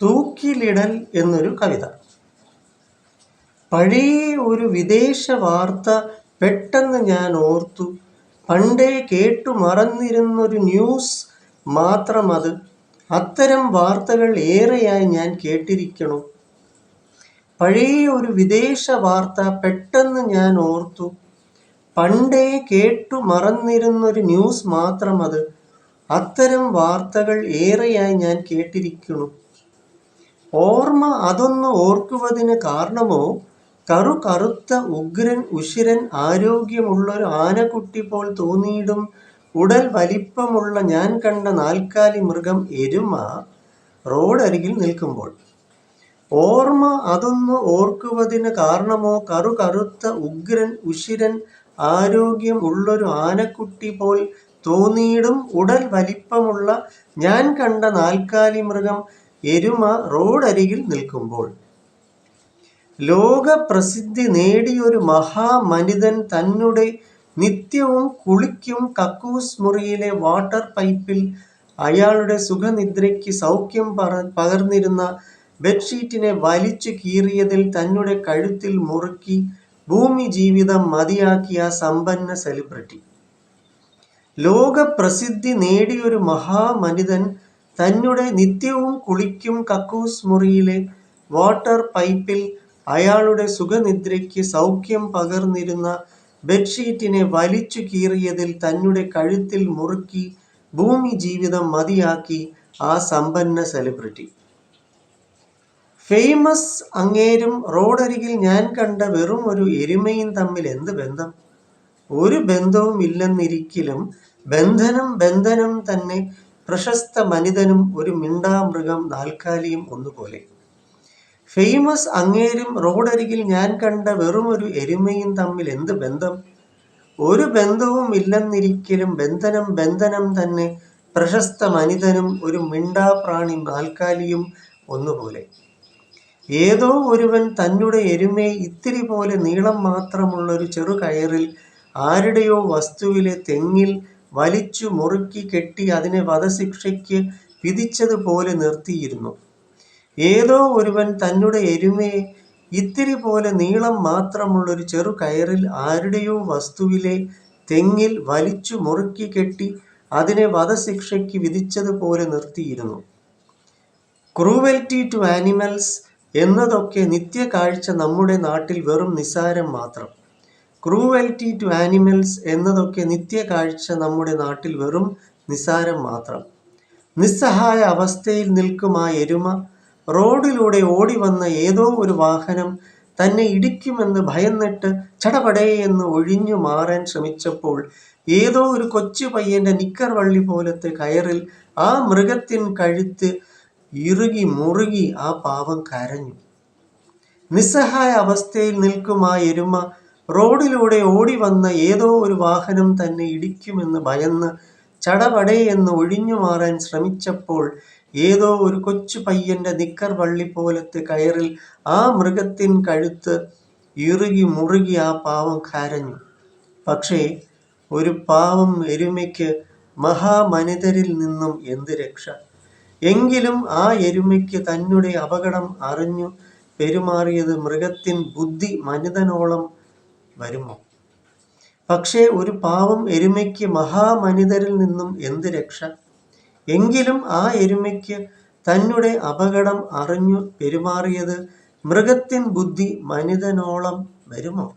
തൂക്കിലിടൽ എന്നൊരു കവിത. പഴയ ഒരു വിദേശ വാർത്ത പെട്ടെന്ന് ഞാൻ ഓർത്തു. പണ്ടേ കേട്ടു മറന്നിരുന്നൊരു ന്യൂസ് മാത്രമത്. അത്തരം വാർത്തകൾ ഏറെയായി ഞാൻ കേട്ടിരിക്കണു. പഴയ ഒരു വിദേശ വാർത്ത പെട്ടെന്ന് ഞാൻ ഓർത്തു. പണ്ടേ കേട്ടു മറന്നിരുന്നൊരു ന്യൂസ് മാത്രമത്. അത്തരം വാർത്തകൾ ഏറെയായി ഞാൻ കേട്ടിരിക്കണു. ഓർമ്മ അതൊന്ന് ഓർക്കുവതിന് കാരണമോ, കറുത്ത ഉഗ്രൻ ഉശിരൻ ആരോഗ്യമുള്ളൊരു ആനക്കുട്ടി പോൽ തോന്നിയിടും ഉടൽ വലിപ്പമുള്ള ഞാൻ കണ്ട നാൽക്കാലി മൃഗം എരുമ റോഡരികിൽ നിൽക്കുമ്പോൾ. ഓർമ്മ അതൊന്ന് ഓർക്കുവതിന് കാരണമോ, കറുത്ത ഉഗ്രൻ ഉശിരൻ ആരോഗ്യം ഉള്ളൊരു ആനക്കുട്ടി പോൽ തോന്നിയിടും ഉടൽ വലിപ്പമുള്ള ഞാൻ കണ്ട നാൽക്കാലി മൃഗം എരുമ റോഡരികിൽ നിൽക്കുമ്പോൾ. ലോക പ്രസിദ്ധി നേടിയൊരു മഹാമനിതൻ തന്നെ നിത്യവും കുളിക്കും കക്കൂസ് മുറിയിലെ വാട്ടർ പൈപ്പിൽ അയാളുടെ സുഖനിദ്രയ്ക്ക് സൗഖ്യം പകർന്നിരുന്ന ബെഡ്ഷീറ്റിനെ വലിച്ചു കീറിയതിൽ തന്നെ കഴുത്തിൽ മുറുക്കി ഭൂമി ജീവിതം മതിയാക്കിയ സമ്പന്ന സെലിബ്രിറ്റി. ലോക പ്രസിദ്ധി നേടിയൊരു മഹാമനിതൻ തന്നെ നിത്യവും കുളിക്കും കക്കൂസ് മുറിയിലെ വാട്ടർ പൈപ്പിൽ അയാളുടെ സുഖനിദ്രയ്ക്ക് സൗഖ്യം പകർന്നിരുന്ന ബെഡ്ഷീറ്റിനെ വലിച്ചു കീറിയതിൽ തന്നെ കഴുത്തിൽ മുറുക്കി ഭൂമി ജീവിതം മതിയാക്കി ആ സമ്പന്ന സെലിബ്രിറ്റി. ഫേമസ് അങ്ങേരും റോഡരികിൽ ഞാൻ കണ്ട വെറും ഒരു എരുമയും തമ്മിൽ എന്ത് ബന്ധം? ഒരു ബന്ധവും ഇല്ലെന്നിരിക്കലും ബന്ധനം തന്നെ. പ്രശസ്ത മനിതനും ഒരു മിണ്ടാമൃഗം നാൽക്കാലിയും ഒന്നുപോലെ. ഫേമസ് അങ്ങേരും റോഡരികിൽ ഞാൻ കണ്ട വെറും ഒരു എരുമയും തമ്മിൽ എന്ത് ബന്ധം? ഒരു ബന്ധവും ഇല്ലെന്നിരിക്കലും ബന്ധനം തന്നെ. പ്രശസ്ത മനിതനും ഒരു മിണ്ടാപ്രാണി നാൽക്കാലിയും ഒന്നുപോലെ. ഏതോ ഒരുവൻ തന്നെ എരുമയെ ഇത്തിരി പോലെ നീളം മാത്രമുള്ളൊരു ചെറുകയറിൽ ആരുടെയോ വസ്തുവിലെ തെങ്ങിൽ വലിച്ചു മുറുക്കി കെട്ടി അതിനെ വധശിക്ഷയ്ക്ക് വിധിച്ചതുപോലെ നിർത്തിയിരുന്നു. ഏതോ ഒരുവൻ തന്നെ എരുമയെ ഇത്തിരി പോലെ നീളം മാത്രമുള്ളൊരു ചെറുകയറിൽ ആരുടെയോ വസ്തുവിലെ തെങ്ങിൽ വലിച്ചു മുറുക്കി കെട്ടി അതിനെ വധശിക്ഷയ്ക്ക് വിധിച്ചതുപോലെ നിർത്തിയിരുന്നു. ക്രൂവൽറ്റി ടു ആനിമൽസ് എന്നതൊക്കെ നിത്യകാഴ്ച നമ്മുടെ നാട്ടിൽ വെറും നിസ്സാരം മാത്രം. ക്രൂവൽറ്റി ടു ആനിമൽസ് എന്നതൊക്കെ നിത്യകാഴ്ച നമ്മുടെ നാട്ടിൽ വെറും നിസ്സാരം മാത്രം. നിസ്സഹായ അവസ്ഥയിൽ നിൽക്കും ആ എരുമ. റോഡിലൂടെ ഓടിവന്ന ഏതോ ഒരു വാഹനം തന്നെ ഇടിക്കുമെന്ന് ഭയന്നിട്ട് ചടപടയെന്ന് ഒഴിഞ്ഞു മാറാൻ ശ്രമിച്ചപ്പോൾ ഏതോ ഒരു കൊച്ചു പയ്യന്റെ നിക്കർ വള്ളി പോലത്തെ കയറിൽ ആ മൃഗത്തിൻ കഴുത്ത് ഇറുകി മുറുകി ആ പാവം കരഞ്ഞു. നിസ്സഹായ അവസ്ഥയിൽ നിൽക്കും ആ എരുമ. റോഡിലൂടെ ഓടിവന്ന ഏതോ ഒരു വാഹനം തന്നെ ഇടിക്കുമെന്ന് ഭയന്ന് ചടപടയെന്ന് ഒഴിഞ്ഞു മാറാൻ ശ്രമിച്ചപ്പോൾ ഏതോ ഒരു കൊച്ചു പയ്യന്റെ നിക്കർ വള്ളി പോലത്തെ കയറിൽ ആ മൃഗത്തിൻ കഴുത്ത് ഇറുകി മുറുകി ആ പാവം കരഞ്ഞു. പക്ഷേ ഒരു പാവം എരുമയ്ക്ക് മഹാമനിതരിൽ നിന്നും എന്ത് രക്ഷ? എങ്കിലും ആ എരുമയ്ക്ക് തന്നെ അപകടം അറിഞ്ഞു പെരുമാറിയത് മൃഗത്തിൻ ബുദ്ധി മനിതനോളം വരുമോ? പക്ഷേ ഒരു പാവം എരുമയ്ക്ക് മഹാമനിതരിൽ നിന്നും എന്ത് രക്ഷ? എങ്കിലും ആ എരുമയ്ക്ക് തന്നെ അപകടം അറിഞ്ഞു പെരുമാറിയത് മൃഗത്തിൻ ബുദ്ധി മനിതനോളം വരുമോ?